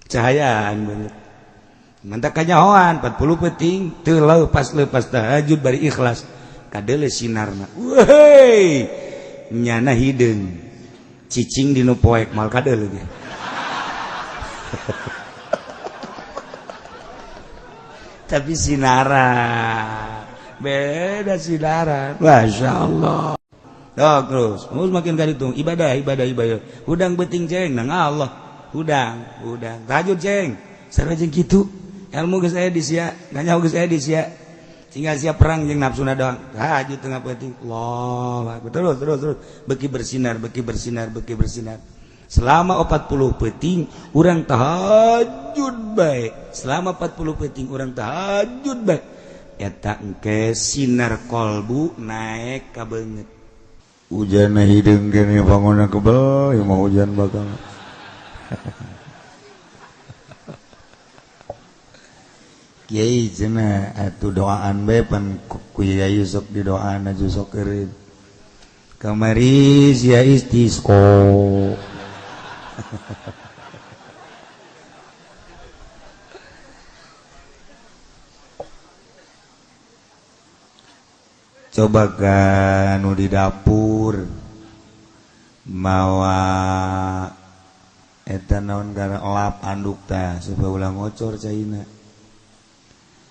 cahayaan banget mantap kanyahoan 40 peting teu lepas tahajud bari ikhlas kadele sinarna wehey nyana hideung cicing dinu poek mal kadele ge tapi sinaran beda sinaran masyaallah terus makin kaditung ibadah hudang beting ceng nang Allah hudang tahajud ceng sareng kitu ilmu geus aya di sia nganyaho geus aya di sia tinggal siap perang jeung nafsuna doang tahajud tengah penting Allah terus beki bersinar selama 40 peting urang tahajud bae selama 40 peting urang tahajud bae eta engke sinar kolbu naek ka beungeut hujanna hideung kene pangona kebel yang mau hujan bakal Kiai cenah atuh doaan bae pan ku Yai sok didoana ju sok eureun. Kamari sia istisqo. Coba kan nu di dapur mawa eta naon gara elap anduk tah supaya ulah ngocor caina.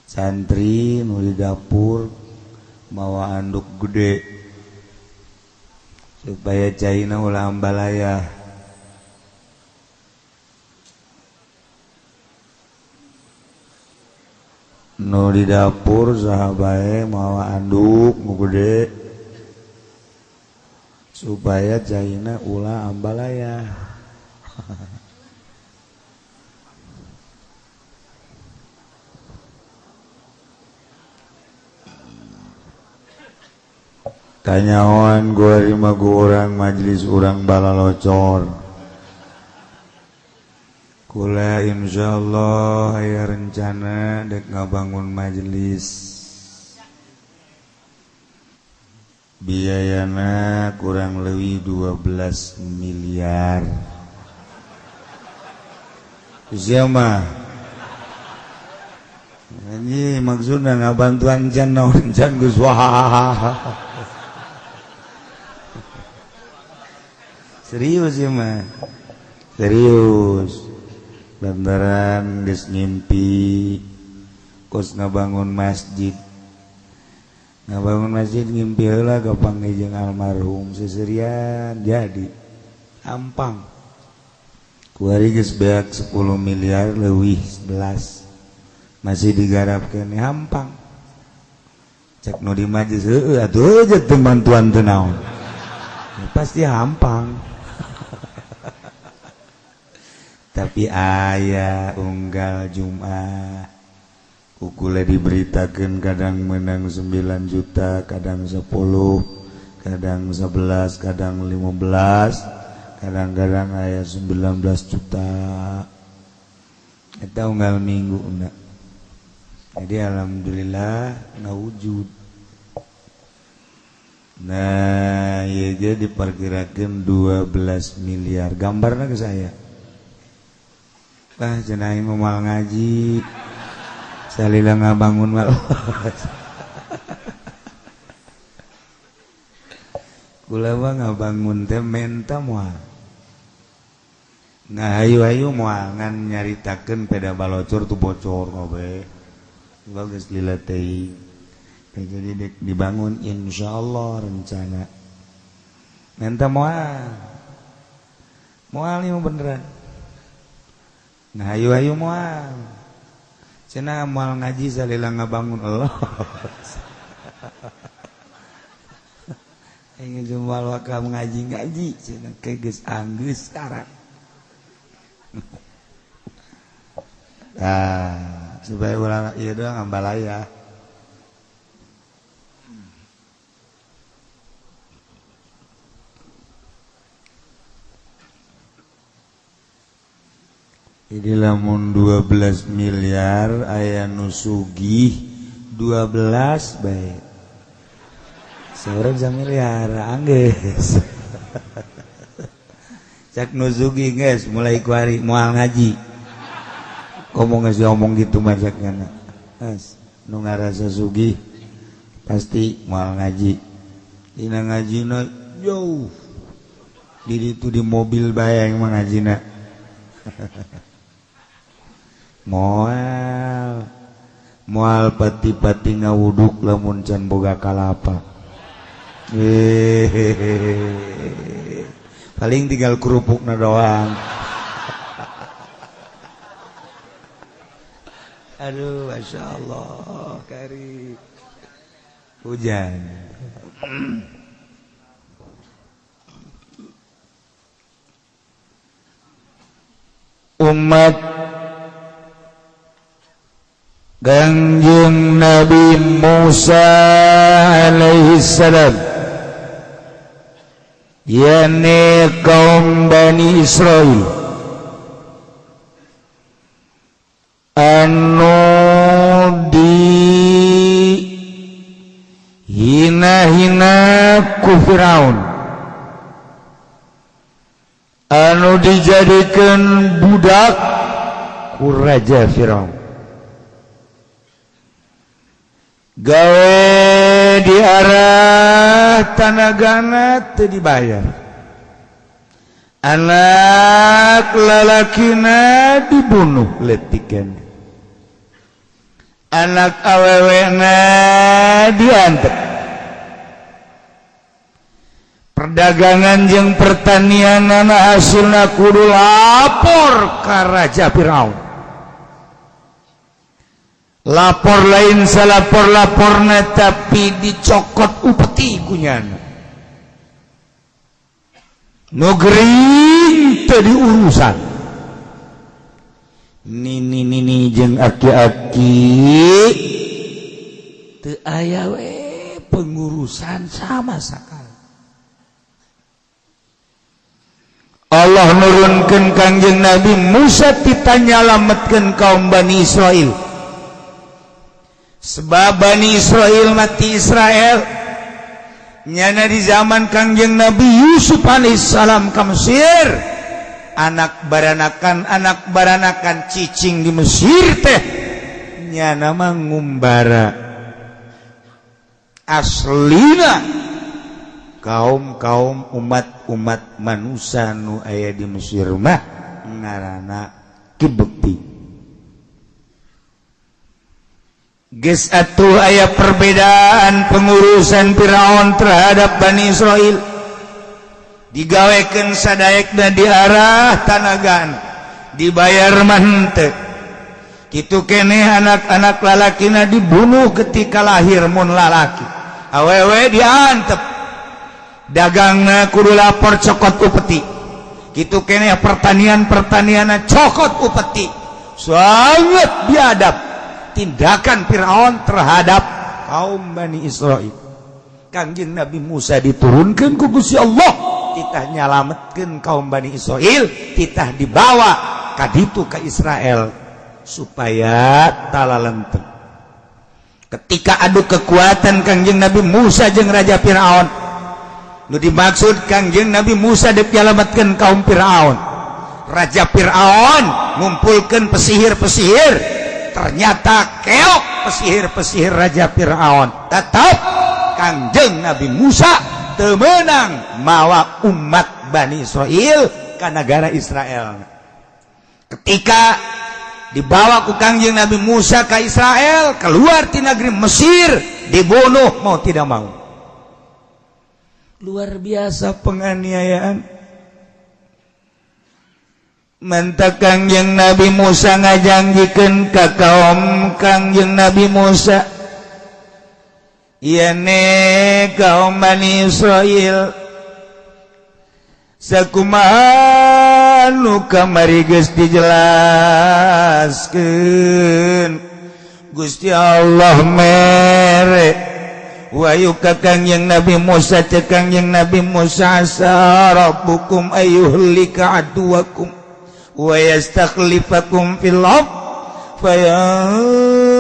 Santri nu di dapur mawa anduk gede supaya caina ulah ambalaya. Nu di dapur saha bae mawa anduk nu gede supaya caina ulah ambalaya. Tanyawan gua lima orang majelis orang balalocor kula insyaallah aya rencana dek ngabangun majelis biayana kurang lebih 12 miliar siapa ini maksudnya ngabantuan can naon can geus wah serius ya mah serius lantaran geus ngimpi kos ngabangun masjid ngimpi heula gampang jeung almarhum seserian jadi ampang kuari geus beak 10 miliar leuwih 11 masih digarapkeun hampang cek nu di majelis heueuh atuh aja teu bantuan teu naon pasti hampang. Tapi aya unggal Jumat kukule diberitakeun kadang menang 9 juta kadang 10 kadang 11 kadang 15 kadang-kadang aya 19 juta eta unggal minggu na. Jadi alhamdulillah ngawujud. Nah ieu ge diperkirakeun 12 miliar gambarna ke saya lah cenah ieu moal ngaji salila ngabangun mal kula mah ngabangun teh menta moal ngahayu-hayu moal ngan nyaritakeun peda balocor tu bocor ngobe geus lila teuing jadi dibangun insyaallah rencana menta moal ieu beneran nah ayu moal cenah moal ngaji salila ngabangun Allah ingin jumal wakam ngaji cenah geus anggeus sekarang supaya ulah ieu doang ambalaya. Jadi lamun 12 miliar aya nu sugih 12 bae. Saurang 1 miliar anggeus. Cak nu sugih geus mulai kuari moal ngaji. ngomong gitu majaknya nu ngarasa sugih pasti moal ngaji dina ngajina jauh di itu di mobil bae yang ngajina moal pati-pati ngawuduk lamun can boga kalapa paling tinggal kerupukna doang. Aduh, Masya Allah, kari hujan. Umat Kangjeng Nabi Musa alaihissalam, yakni kaum Bani Israel, anu dihina-hina ku Firaun, anu dijadikan budak ku Raja Firaun, gawe diarah tanagana teu dibayar, anak lalakina dibunuh letikan, anak awewena diantek, perdagangan jeung pertanian anak hasilna kudu lapor ka Raja Firaun. Lapor lain salapor-laporna tapi dicokot upeti kunyana. Nugering teu diurusan. Nini jeung aki-aki teu aya we pengurusan sama sakali. Allah nurunkeun Kangjeng Nabi Musa ditanya lametkeun kaum Bani Israel. Sebab Bani Israel mati Israel nyana di zaman Kangjeng Nabi Yusuf alaihissalam ka Mesir, anak baranakan cicing di Mesir teh nyana mah ngumbara aslina kaum umat manusia nu aya di Mesir mah ngaranna kibukti. Geus atuh aya perbedaan pengurusan Firaun terhadap Bani Israel, digawekeun sadaekna diarah tanagan dibayar mah henteu kitu keneh, anak-anak lalakina dibunuh ketika lahir mun lalaki, awewe diantep, dagangna kudu lapor cokot upeti, kitu keneh pertanian-pertanianna cokot upeti. Sangat biadab tindakan Firaun terhadap kaum Bani Israel. Kangjeng Nabi Musa diturunkan ku Gusti Allah, titah nyalametkeun kaum Bani Israel, titah dibawa ka ditu ka Israel supaya talalenteng. Ketika adu kekuatan Kangjeng Nabi Musa jeung Raja Firaun, nu dimaksud Kangjeng Nabi Musa dek nyalametkeun kaum Firaun, Raja Firaun ngumpulkeun pesihir-pesihir, ternyata keok pesihir-pesihir Raja Firaun. Tetap Kangjeng Nabi Musa teu meunang mawa umat Bani Israel ka negara Israel. Ketika dibawa ku Kangjeng Nabi Musa ka Israel, keluar ti negeri Mesir, dibunuh mau tidak mau. Luar biasa penganiayaan. Manta Kangjeng Nabi Musa ngajanggikeun ka kaum Kangjeng Nabi Musa, ieu kaum Bani Israel, sakumaha nu kamari geus dijelaskeun Gusti Allah mere wayu ka Kangjeng Nabi Musa, cek Kangjeng Nabi Musa, asa rabbukum ayyuhlika aduwakum wa yastakhlifakum fil ardh fayanzura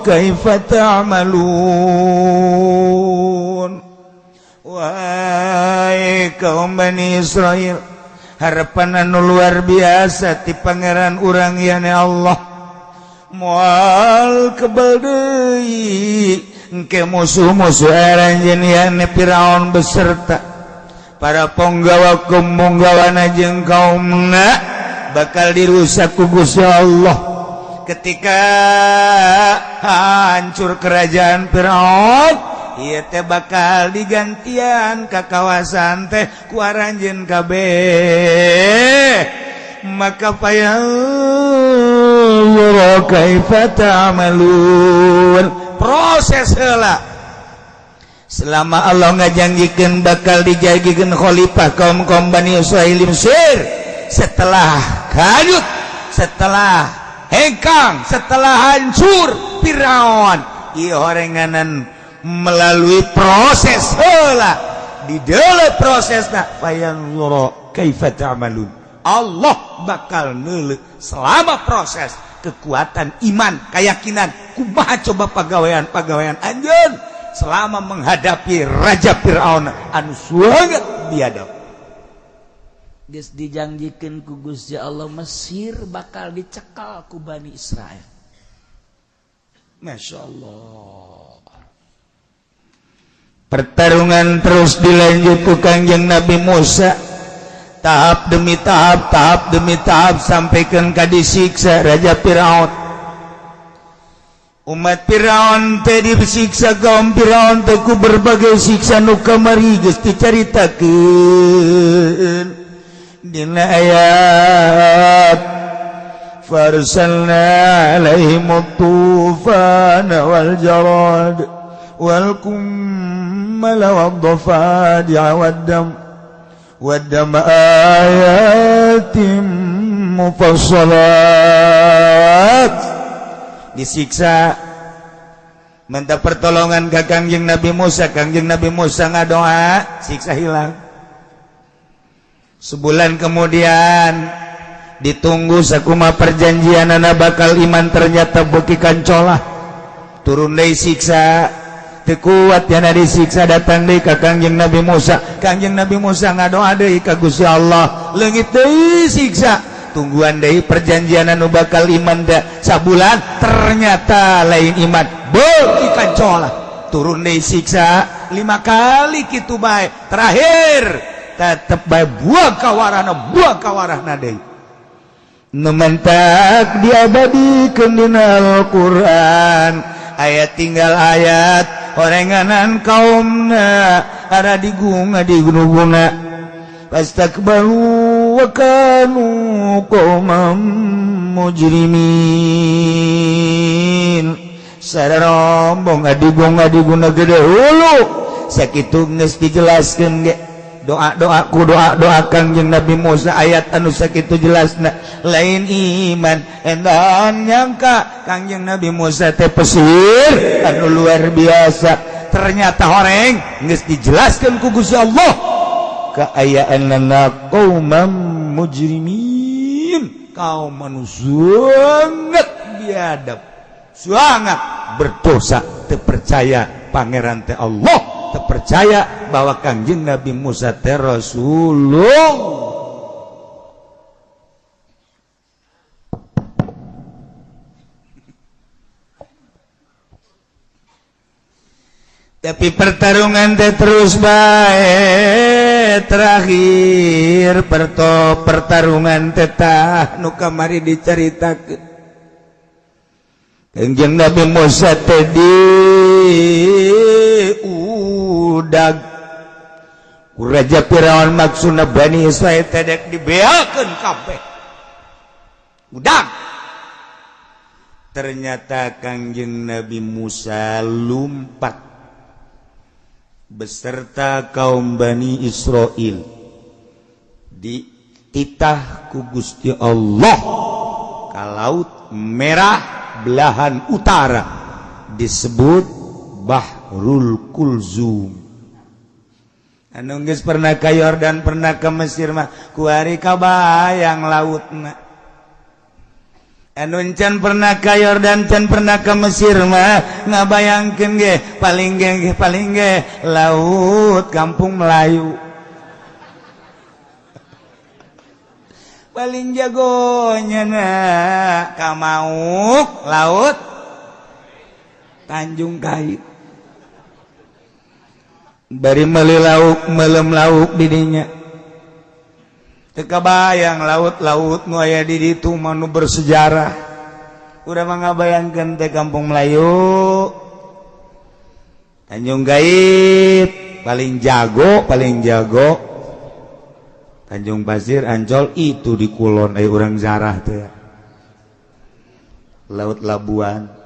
kaifa ta'malun. Wahai kaum Bani Israel, harapan anu luar biasa ti pangeran urang yane Allah moal kebal deui engke musuh-musuh aranjeun yane Firaun beserta para penggawa kumunggawana jeung kaumna bakal dirusak ku Gusti Allah ketika hancur kerajaan Firaun ieu teh bakal digantian ka kawasan teh ku aranjeun kabeh maka fayanzur kaifa ta'malun proses heula selama Allah ngajanggikeun bakal dijagikeun khalifah kaum-kaum Bani Israil Mesir setelah kanyut setelah hengkang setelah hancur Firaun ieu horenganan melalui proses heula di dalam prosesna fayanzur kaifa ta'malun Allah bakal neuleuh selama proses kekuatan iman keyakinan kumaha coba pagawean anjeun selama menghadapi Raja Fir'aun anu sangat biadab geus dijanjikeun ku Gusti Allah Mesir bakal dicekal ku Bani Israel. Masya Allah. Pertarungan terus dilanjut ku Kangjeng Nabi Musa tahap demi tahap sampaikan ka disiksa Raja Fir'aun. Umat Firaun teh disiksa kaum Firaun teh ku berbagai siksa nu kamari geus dicaritakeun dina ayat farsalna alaihim tufana wal jarad wal kummala wad dafadi'a wad dam ayatim mufassalat disiksa minta pertolongan ke Kangjeng Nabi Musa ngadoa siksa hilang sebulan kemudian ditunggu sakuma perjanjian anak bakal iman ternyata beki kancolah turun dari siksa tekuat yana disiksa datang deui ka Kangjeng Nabi Musa ngadoa deui ka Gusti Allah leungit deui siksa tungguan deui perjanjian anu bakal iman da sabulan ternyata lain iman beuki kancolah turun deui siksa 5 kali kitu bae terakhir tetep bae buah kawarahna deui nu mentak diabadikeun dina Al-Qur'an ayat tinggal ayat orenganan kaumna ara digunga di gunung-gunung pastakbaru wa kanu qauman mujrimin sararombong adiguna gede hulu sakitu geus dijelaskeun ge doa Kangjeng Nabi Musa ayat anu sakitu jelasna lain iman endan nyangka Kangjeng Nabi Musa teh pesir anu luar biasa ternyata horeng geus dijelaskeun ku Gusti Allah kaayaanna qauman mujrimin kaum manusia sangat biadab sangat berdosa terpercaya pangeran teh Allah terpercaya bahwa Kangjeng Nabi Musa teh Rasulullah tapi pertarungan teh terus bae terakhir pertarungan tetah nu kamari dicaritakeun Kangjeng Nabi Musa teh udag ku Raja Firaun maksudna Bani Israil teh dek dibeakeun kabeh udag ternyata Kangjeng Nabi Musa lumpat beserta kaum Bani Israil dititah ku Gusti Allah ka Laut Merah belahan utara disebut Bahrul Kulzum anu geus pernah ka Yordan pernah ke Mesir mah kuari kabayang lautna anu can pernah ka Yordan can pernah ke Mesir mah ngabayangkeun ge paling ge laut Kampung Melayu paling jagonya Kamauk laut Tanjung Kait bari meuli lauk melem lauk didinya teu kabayang laut-laut nu aya di ditu manu bersejarah udah mangabayangkeun teh Kampung Melayu Tanjung Kait paling jago Tanjung Pasir Ancol itu di Kulon aya urang zarah teh Laut Labuan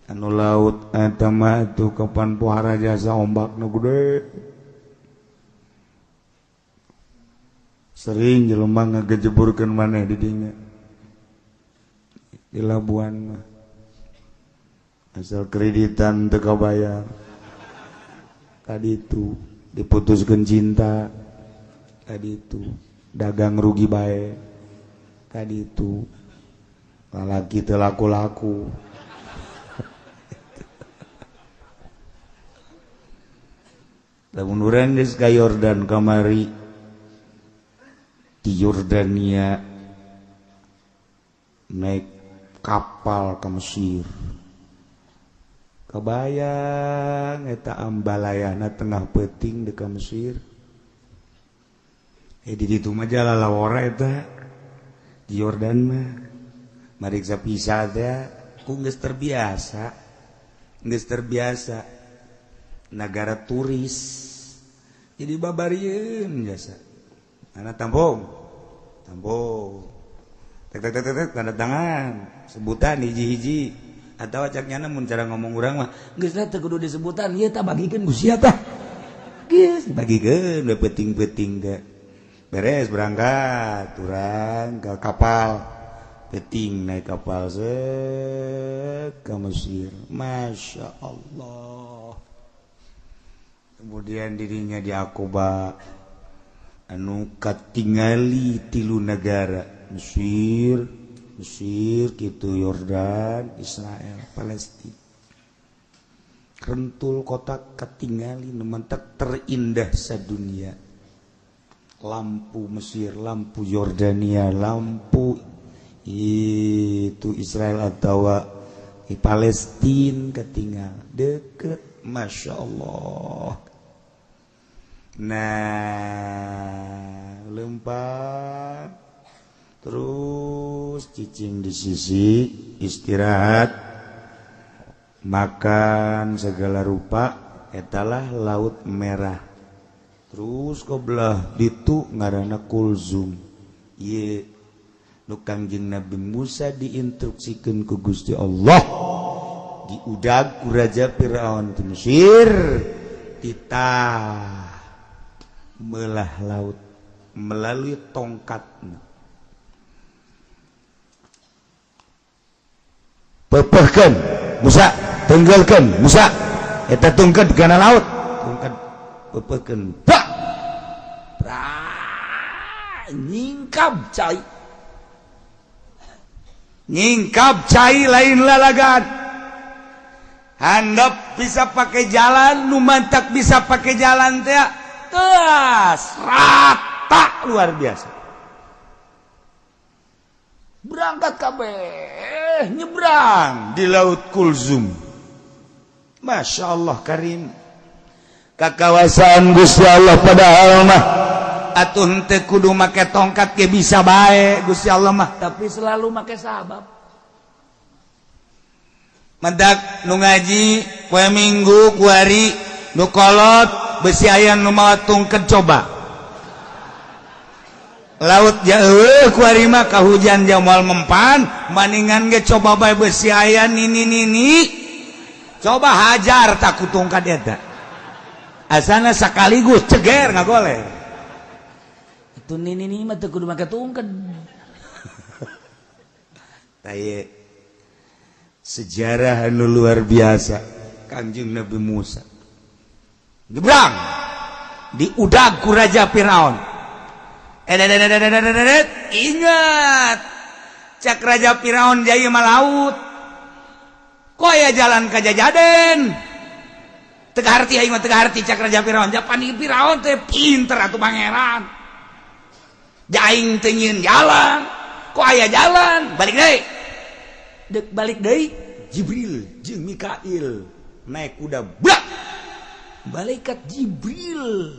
anu laut eta mah tuh kapan pohara jasa ombakna gede sering jelema ngagejeburkeun maneh di dinya di Labuan mah asal kreditan teu kabayar kaditu diputuskeun cinta kaditu dagang rugi bae kaditu lalaki teu laku-laku lamun urang geus ka Yordan kamari di Yordania naik kapal ke Mesir kabayang eta ambalayana tengah peuting di ka Mesir di ditu mah jalalawara eta di Yordan mah mariksa pisah teh ku geus terbiasa negara turis jadi babarieun jasa anak tampung tek tanda tangan sebutan hiji-hiji atau acaknya mun cara ngomong urang mah geus teh kudu disebutan ieu tah bagikeun ku sia tah geus bagikeun we peuting-peuting teh beres berangkat urang ke kapal peuting naik kapal ke Mesir Masya Allah kemudian dirinya di Aqaba anu katingali 3 negara Mesir kitu Yordan Israel Palestina rentul kota katingali nu mantak terindah sadunia lampu Mesir lampu Yordania lampu itu Israel atau Palestina ketinggal deket Masya Allah. Nah lempar terus cicing di sisi istirahat makan segala rupa etalah Laut Merah terus kebelah ditu ngaranna Kulzum ye nu Kangjeng Nabi Musa diinstruksikeun ku Gusti Allah diudag ku Raja Firaun di Mesir titah melah laut melalui tongkatna pepehkeun Musa tenggelkeun Musa eta tongkat kana laut tongkat pepehkeun bak nyingkap cai lain lalagan handap bisa pakai jalan nu mantak bisa pakai jalan teh teas rata luar biasa berangkat kabeh nyebrang di Laut Kulzum Masya Allah karim kakawasan Gusti Allah padahal mah atuh teu kudu make tongkat ge bisa bae Gusti Allah mah tapi selalu make sabab mendak nu ngaji poe Minggu ku hari nu kolot besi aya nu mawa tungked coba laut jauh ku hari mah kahujan jamal mempan maningan ge coba bae besi aya nini coba hajar tak ku tungkad eta asana sakaligus ceger ngagoler itu nini mah teu kudu make tungked taye sejarah anu luar biasa Kangjeng Nabi Musa nyebrang diudag ku Raja Firaun ingat cak Raja Firaun jaya mah laut kok aya jalan ka Jajaden teu harti aing mah teu harti cak Raja Firaun japan Firaun teh pinter atuh pangeran jaing tengin jalan kok aya jalan balik deui dek balik deui Jibril jeung Mikail naik kuda blak malaikat Jibril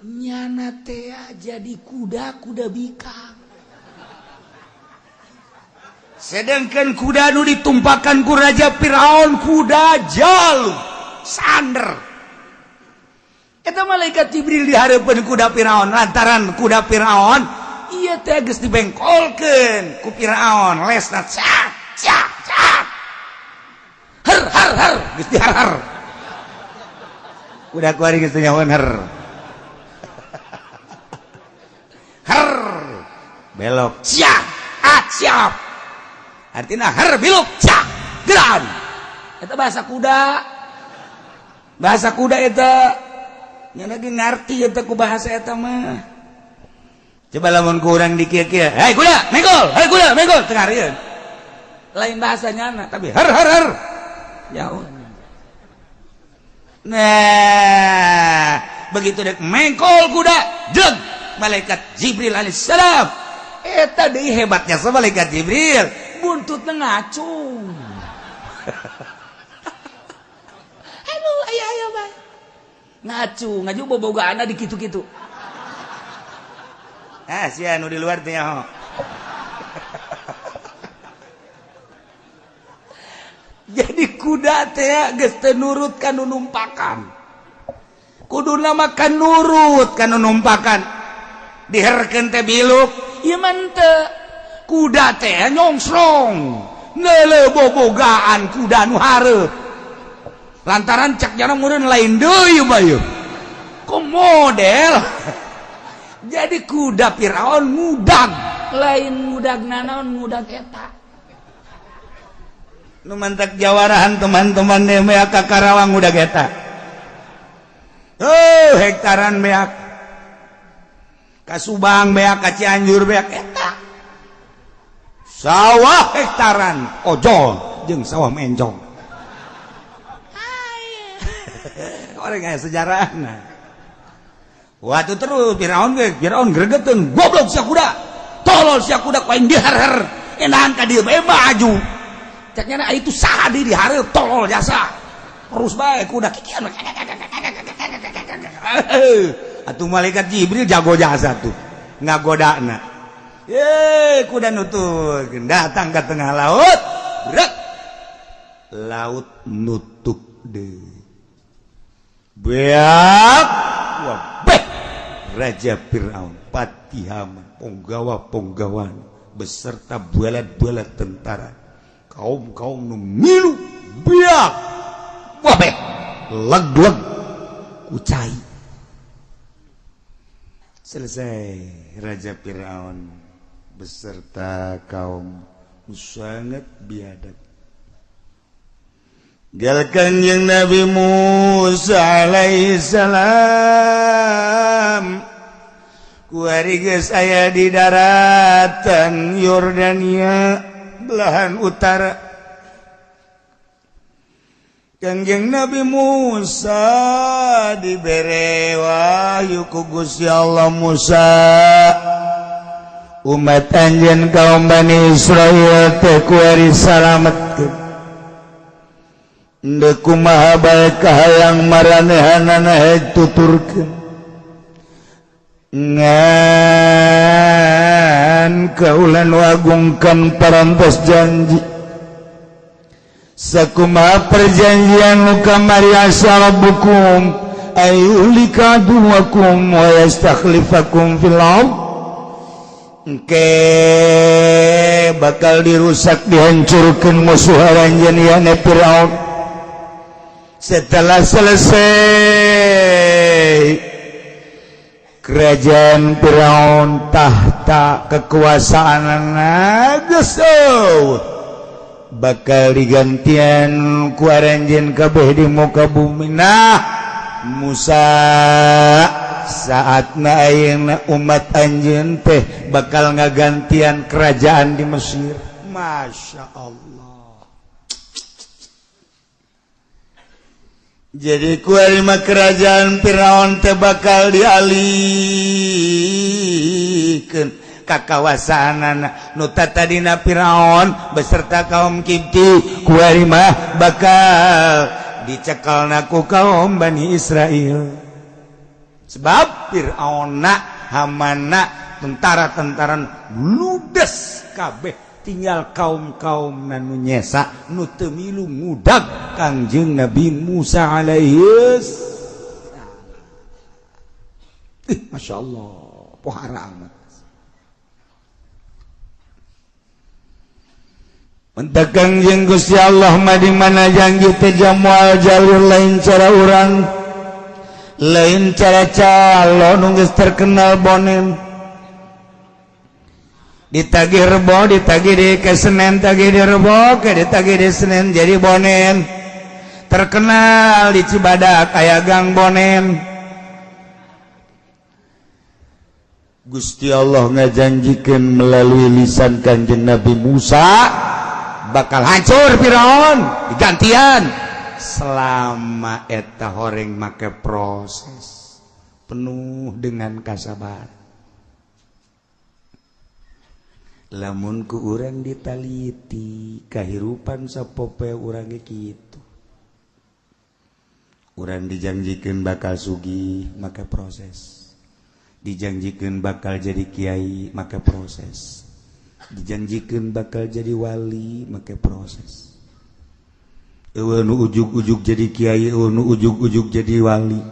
nyana teh jadi kuda bikang sedangkan kuda nu ditumpakan ku Raja Firaun kuda jaluk sander eta malaikat Jibril dihareupeun kuda Firaun lantaran kuda Firaun ieu teh geus dibengkolkeun ku Firaun lesna cak cak cak har geus dihar kuda kuari geus nyahoan har belok siap siap artinya har belok cak geran eta bahasa kuda eta nya lagi ngarti eta ku bahasa eta mah coba lamun ku urang di kieu-kieu hei kuda megol teu ngarieun lain bahasanya tapi har jauh nah begitu dek mengkol kuda jeung malaikat Jibril alaihissalam eta deui hebatnya sama malaikat Jibril buntutna ngacung aduh aya bae ngaju bobogaana di kitu-kitu sia nu di luar teh nyaho jadi kuda teh geus teu nurut ka nu numpakan kuduna mah kan nurut ka nu numpakan diherkeun teh biluk ieu mah teu kuda teh nyongsrong neuleuh bobogaan kuda nu hareup lantaran cak jana meureun lain deui bae ku model jadi kuda Firaun ngudag lain ngudagna naon ngudag eta nu mantak jawarahan teman-teman meak ka Karawang ngudag eta hektaran meak ka Subang meak ka Cianjur meak eta sawah hektaran ojol jeung sawah mencong orang aya sejarahna waktu terus Firaun gregeteun goblok sia kuda tolol sia kuda ku aing dihar enahan ka dieu bae maju caknya itu saha deui dihareup tolol jasa terus bae kuda kikian atuh malaikat Jibril jago jasa tuh ngagodana kuda nutukeun datang ke tengah laut berat laut nutuk deui beak wabeh Raja Firaun Patihaman ponggawa-ponggawan beserta bualat-bualat tentara kaum-kaum nu milu beak wabeh leg-leg kucai selesai Raja Firaun beserta kaum sangat biadab galkan yang Nabi Musa alaihissalam kuari geus aya di daratan Yordania belahan utara kangjeng Nabi Musa dibere wahyu ku Gusti Allah Musa umat anjeun kaum Bani Israil teh kuari salametkeun Nde kumaha bae kahayang maranehanana tuturkeun ngan kaulan wagungkan parantos janji sakumaha perjanjian nu kamari asabukum ayulika duwakum wa yastakhlifakum fil ardh engke bakal dirusak dihancurkeun musuh aranjeun yana Firaun setelah selesai kerajaan Firaun tahta kekuasaan geus bakal digantian ku aranjeun kabeh di muka bumi nah Musa saatna ayeuna umat anjeun teh bakal ngagantian kerajaan di Mesir Masya Allah jadi kuarima kerajaan Firaun teh bakal dialihkeun ka kawasanana nu tadina Firaun beserta kaum Qibti kuarima bakal dicekelna ku kaum Bani Israel sebab Firaunna Hamana tentara-tentaran ludes kabeh tinggal kaum-kaum nanu nyesa nu teu milu ngudag Kangjeng Nabi Musa alaihi Masya Allah pohara amat mentak Kangjeng Gusti Allah mah di mana janji teh jamual jalur lain cara urang lain cara calon nu geus terkenal bonen ditagih rebo, ditagih di ke Senen, tagih di rebo, ke ditagih di Senen jadi bonen. Terkenal di Cibadak aya gang bonen. Gusti Allah ngajanjikeun melalui lisan Kanjeng Nabi Musa bakal hancur Firaun digantian selama eta horeng make proses penuh dengan kasabaran. Lamun ku urang ditaliti kahirupan sapope urang kitu urang dijanjikeun bakal sugih maka proses dijanjikeun bakal jadi kiai maka proses dijanjikeun bakal jadi wali maka proses eueuh nu ujug-ujug jadi kiai eueuh nu ujug-ujug jadi wali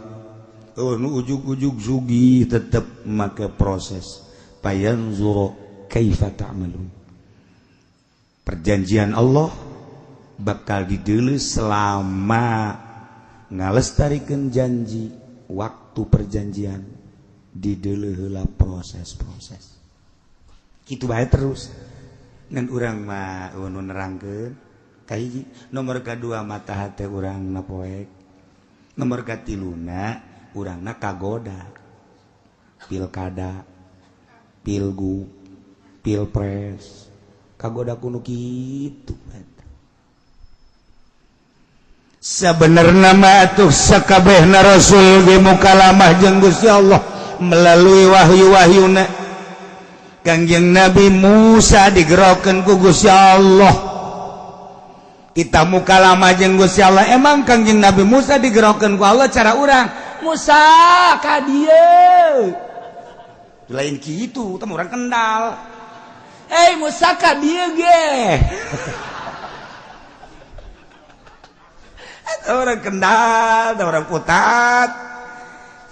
eueuh nu ujug-ujug sugih tetep maka proses payanzuru kaifa ta'malun perjanjian Allah bakal dideuleu selama ngalestarikeun janji waktu perjanjian dideuleu heula proses-proses kitu bae terus ngan urang mah nu nerangkeun kahiji nomor kadua mata hate urang na poek nomor katiluna urangna kagoda pilkada pilgub pilpres kagoda kuno kitu sebenarnya mah atuh sakabehna rasul ge mukalamah jeung Gusti Allah melalui wahyu-wahyuna Kangjeng Nabi Musa digerokeun ku Gusti Allah kita mukalamah jeung Gusti Allah emang Kangjeng Nabi Musa digerokeun ku Allah cara urang Musa ka dieu lain kitu teh urang kendal Musa ka dieu ge. Orang kendal, orang putat.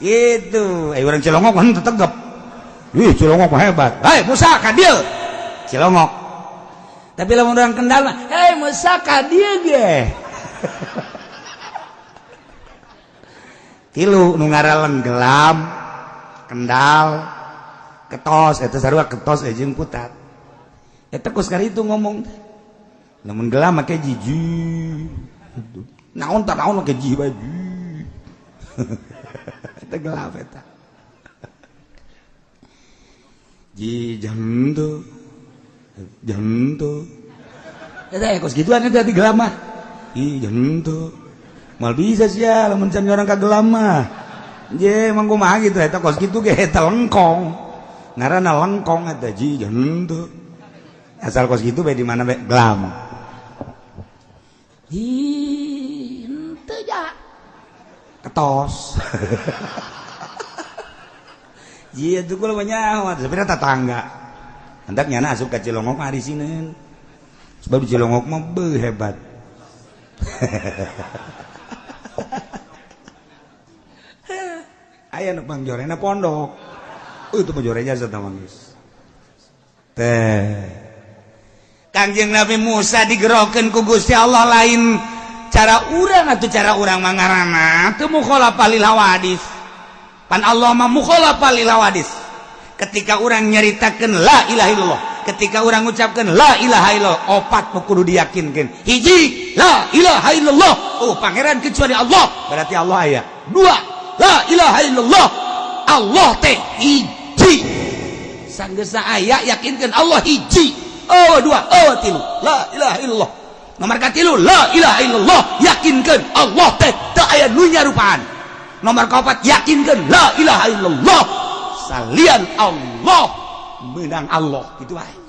Itu, orang Cilongok mah teu tegep. Cilongok mah hebat. Musa ka dieu. Cilongok. Tapi lamun orang kendal mah, Musa ka dieu ge. Tilu nu ngaralen gelam, kendal, ketos, eta sarua ketos jeung putat. Eta kos kali itu ngomong namun gelam make jiji naon tak naon make jiji baju eta gelam eta ji janto eta kos gituan eta di gelam mah janto mal bisa sia lamun can orang ka gelam mah je emang kumaha gitu eta kos kitu ge eta lengkong ngaranna lengkong eta ji janto asal kos gitu bae di mana bae gelam. Henteu ja. Ketos. Ieu tuh kulo nyawa, sebenarnya tetangga. Hendak nyana asup ka Cilongok mah arisineun. Sebab di Cilongok mah beuh hebat. Aya nu pangjorena pondok. Itu pangjorenya eta mah geus. Teh Kangjeng Nabi Musa digerokeun ku Gusti Allah lain cara urang atuh cara urang mangarana teu mukhalafah lil hawadis pan Allah mah mukhalafah lil hawadis ketika urang nyaritakeun la ilaha illallah ketika urang ngucapkeun la ilaha illallah opat kudu diyakinkeun hiji la ilaha illallah pangeran kecuali Allah berarti Allah aya dua la ilaha illallah Allah teh hiji sanggeus aya yakinkeun Allah hiji dua tilu la ilaha illallah nomor katilu la ilaha illallah yakinkeun Allah teh teu aya nu nyarupaan. Nomor kaopat yakinkeun la ilaha illallah salian Allah menang Allah gitu wae.